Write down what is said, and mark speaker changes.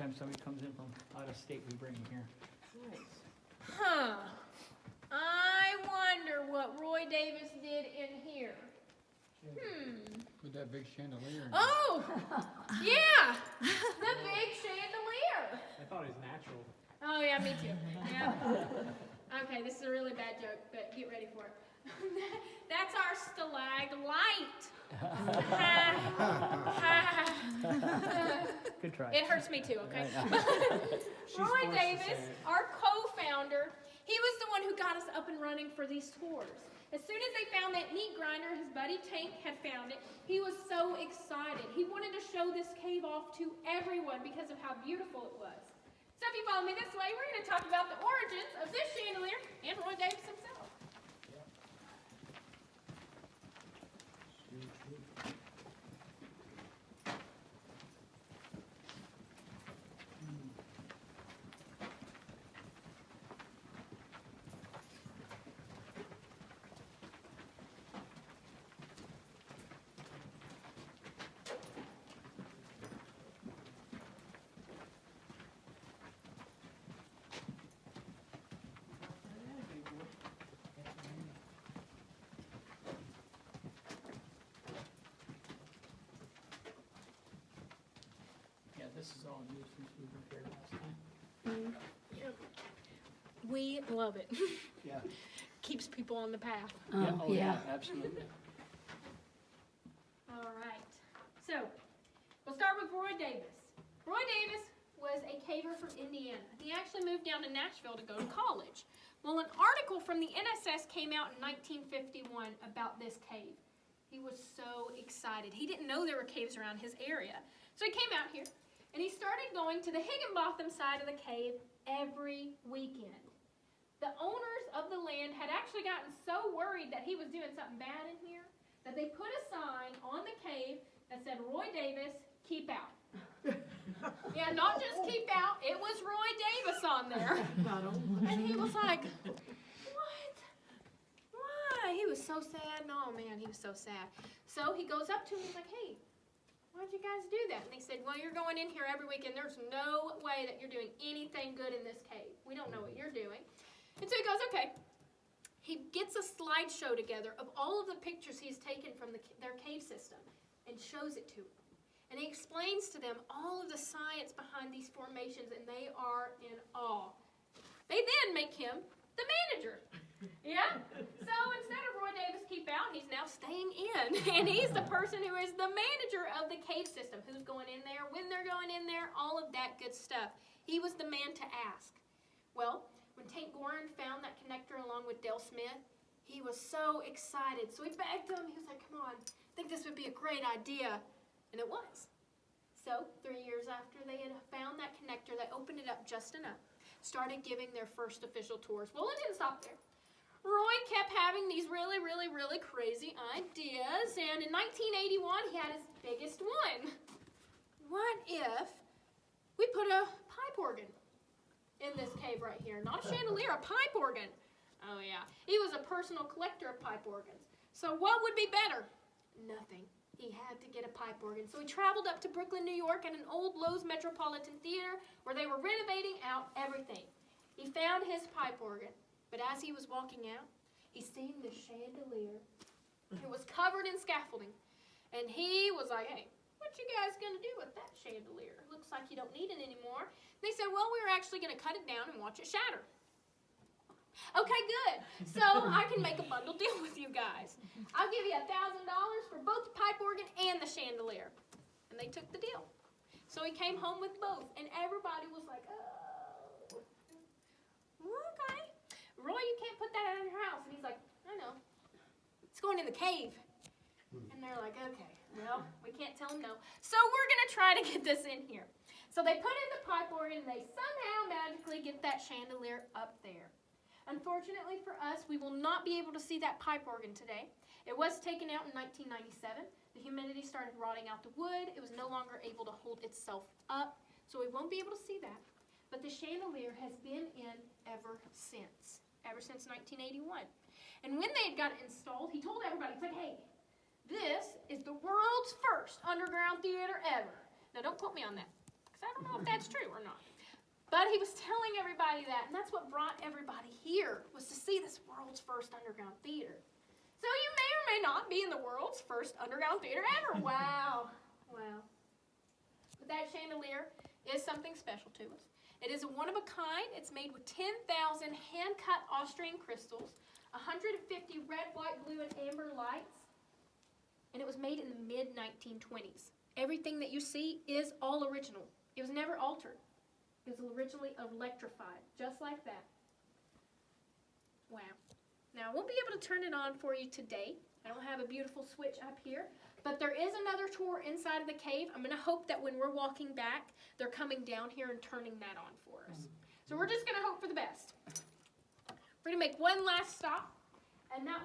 Speaker 1: Anytime somebody comes in from out of state, we bring them here.
Speaker 2: Nice. Huh. I wonder what Roy Davis did in here.
Speaker 3: With that big chandelier.
Speaker 2: Oh! Yeah! The big chandelier.
Speaker 1: I thought it was natural.
Speaker 2: Oh, yeah, me too. Yeah. Okay, this is a really bad joke, but get ready for it. That's our stalagmite.
Speaker 1: Good try.
Speaker 2: It hurts me too, okay? Roy Davis, our co-founder, he was the one who got us up and running for these tours. As soon as they found that meat grinder, his buddy Tank had found it, he was so excited. He wanted to show this cave off to everyone because of how beautiful it was. So if you follow me this way, we're going to talk about the origins of this chandelier and Roy Davis himself.
Speaker 1: Yeah, this is all new since we were here last time.
Speaker 2: We love it.
Speaker 1: Yeah.
Speaker 2: Keeps people on the path.
Speaker 1: Yeah, absolutely.
Speaker 2: All right. So, we'll start with Roy Davis. Roy Davis was a caver from Indiana. He actually moved down to Nashville to go to college. Well, an article from the NSS came out in 1951 about this cave. He was so excited. He didn't know there were caves around his area. So he came out here, and he started going to the Higginbotham side of the cave every weekend. The owners of the land had actually gotten so worried that he was doing something bad in here that they put a sign on the cave that said, Roy Davis, keep out. Yeah, not just keep out, it was Roy Davis on there. And he was like, what? Why? He was so sad. No, man, he was so sad. So he goes up to him and he's like, hey, why'd you guys do that? And they said, well, you're going in here every weekend. There's no way that you're doing anything good in this cave. We don't know what you're doing. And so he goes, okay. He gets a slideshow together of all of the pictures he's taken from their cave system and shows it to them. And he explains to them all of the science behind these formations, and they are in awe. They then make him the manager. Yeah? So instead of Roy Davis keep out, he's now staying in. And he's the person who is the manager of the cave system. Who's going in there, when they're going in there, all of that good stuff. He was the man to ask. Well, when Tank Gorin found that connector along with Dale Smith, he was so excited. So he begged him. He was like, come on, I think this would be a great idea. And it was. So 3 years after they had found that connector, they opened it up just enough, started giving their first official tours. Well, it didn't stop there. Roy kept having these really, really, really crazy ideas, and in 1981, he had his biggest one. What if we put a pipe organ in this cave right here? Not a chandelier, a pipe organ. Oh, yeah. He was a personal collector of pipe organs. So what would be better? Nothing. He had to get a pipe organ. So he traveled up to Brooklyn, New York at an old Lowe's Metropolitan Theater where they were renovating out everything. He found his pipe organ, but as he was walking out, he seen the chandelier. It was covered in scaffolding, and he was like, hey, what you guys going to do with that chandelier? Looks like you don't need it anymore. They said, well, we were actually going to cut it down and watch it shatter. Okay, good. So I can make a bundle deal with you guys. I'll give you $1,000 for both the pipe organ and the chandelier. And they took the deal. So he came home with both, and everybody was like, oh, okay. Roy, you can't put that out of your house. And he's like, I know. It's going in the cave. And they're like, okay, well, we can't tell him no. So we're going to try to get this in here. So they put in the pipe organ, and they somehow magically get that chandelier up there. Unfortunately for us, we will not be able to see that pipe organ today. It was taken out in 1997. The humidity started rotting out the wood. It was no longer able to hold itself up, so we won't be able to see that. But the chandelier has been in ever since 1981. And when they had got it installed, he told everybody, he's like, hey, this is the world's first underground theater ever. Now, don't quote me on that, because I don't know if that's true or not. But he was telling everybody that, and that's what brought everybody here, was to see this world's first underground theater. So you may or may not be in the world's first underground theater ever. Wow. Wow. But that chandelier is something special to us. It is a one of a kind. It's made with 10,000 hand-cut Austrian crystals, 150 red, white, blue, and amber lights, and it was made in the mid-1920s. Everything that you see is all original. It was never altered. It was originally electrified, just like that. Wow. Now, I won't be able to turn it on for you today. I don't have a beautiful switch up here. But there is another tour inside of the cave. I'm going to hope that when we're walking back, they're coming down here and turning that on for us. So we're just going to hope for the best. We're going to make one last stop, and that